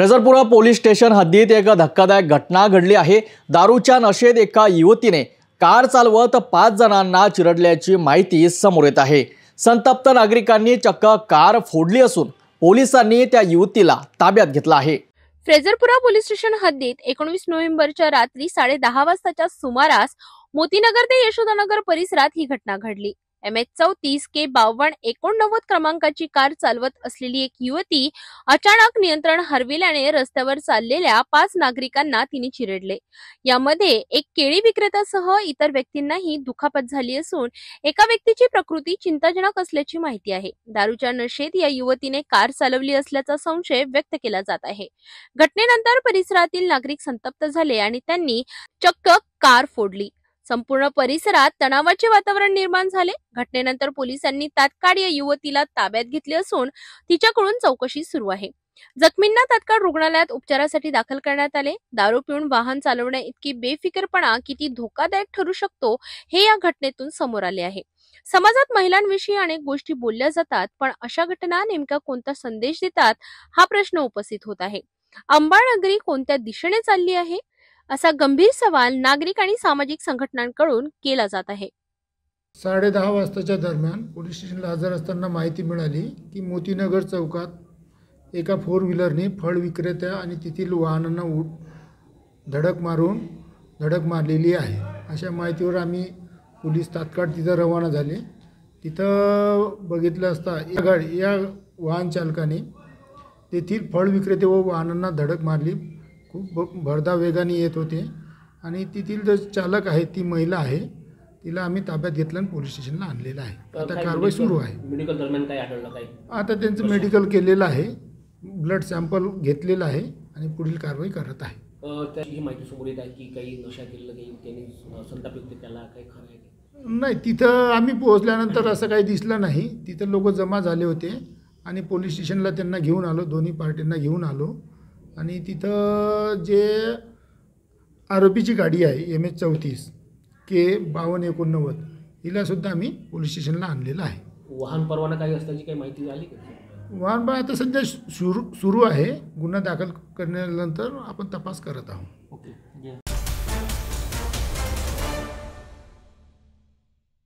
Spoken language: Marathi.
फ्रेजरपुरा पोलीस स्टेशन हद्दीत एक धक्कादायक घटना घडली आहे। दारूच्या नशेत एका युवतीने कार चालवत 5 जणांना चिरडल्याची माहिती समोर येत आहे। संतप्त नागरिकांनी चक्क कार फोडली असून पोलिसांनी त्या युवतीला ताब्यात घेतला आहे। फ्रेजरपुरा पोलीस स्टेशन हद्दीत 19 नोव्हेंबरच्या रात्री 10:30 वाजताच्या सुमारास मोतीनगर ते यशोदानगर परिसरात ही घटना घडली। MH34K5289 क्रमांकाची कार चालवत असलेली एक युवती अचानक नियंत्रण हरविल्याने रस्त्यावर चाललेल्या 5 नागरिकांना तिने चिरडले। यामध्ये एक केळी विक्रेत्यासह इतर व्यक्तींनाही दुखापत झाली असून एका व्यक्तीची प्रकृती चिंताजनक असल्याची माहिती आहे। दारूच्या नशेत या युवतीने कार चालवली असल्याचा संशय व्यक्त केला जात आहे। घटनेनंतर परिसरातील नागरिक संतप्त झाले आणि त्यांनी चक्क कार फोडली। संपूर्ण परिसरात तणावाचे वातावरण निर्माण झाले। घटनेनंतर पोलिसांनी तात्काळ या युवतीला ताब्यात घेतले असून तिच्याकडून चौकशी सुरू आहे। जखमींना तात्काळ रुग्णालयात उपचारासाठी दाखल करण्यात आले। दारू पिऊन वाहन चालवणे इतकी बेफिकीरपणा किती धोकादायक ठरू शकतो हे या घटनेतून समोर आले आहे। समाजात महिलांविषयी अनेक गोष्टी बोलल्या जातात, पण अशा घटना नेमका कोणता संदेश देतात हा प्रश्न उपस्थित होत आहे। अंबाळनगरी कोणत्या दिशेने चालली आहे असा गंभीर सवाल नागरिक आणि सामाजिक संघटनांकडून केला जात आहे। 10:30 वाजताच्या दरम्यान पोलीस स्टेशनला हजर असताना माहिती मिळाली की मोतीनगर चौकात एका 4 व्हीलरने फळ विक्रेत्या आणि तेथील वाहनांना धडक मारलेली आहे। अशा माहितीवर आम्ही पोलीस तात्काळ तिथं रवाना झाले। तिथं बघितलं असता या वाहन चालकाने तेथील फळ विक्रेते व वाहनांना धडक मारली। खूप भरधाव वेगाने येत होते आणि तेथील जो चालक आहे ती महिला आहे, तिला आम्ही ताब्यात घेतलं आणि पोलीस स्टेशनला आणलेलं आहे। आता कारवाई सुरू आहे। मेडिकल दरम्यान काय आढळलं काय? आता त्यांचं मेडिकल केलेलं आहे, ब्लड सॅम्पल घेतलेलं आहे आणि पुढील कारवाई करत आहे। त्याची माहिती समोर येत आहे की काही नशा केलेलं काही त्यांनी संताप व्यक्त केला, काही खरं आहे? नाही, तिथं आम्ही पोहोचल्यानंतर असं काही दिसलं नाही। तिथं लोक जमा झाले होते आणि पोलीस स्टेशनला त्यांना घेऊन आलो, दोन्ही पार्टींना घेऊन आलो आणि तिथं जे आरोपीची गाडी आहे MH34K5289 हिला सुद्धा आम्ही पोलीस स्टेशनला आणलेलं आहे। वाहन परवाना काही असल्याची काही माहिती झाली का? वाहन आता सध्या सुरू आहे। गुन्हा दाखल करण्यानंतर आपण तपास करत आहोत।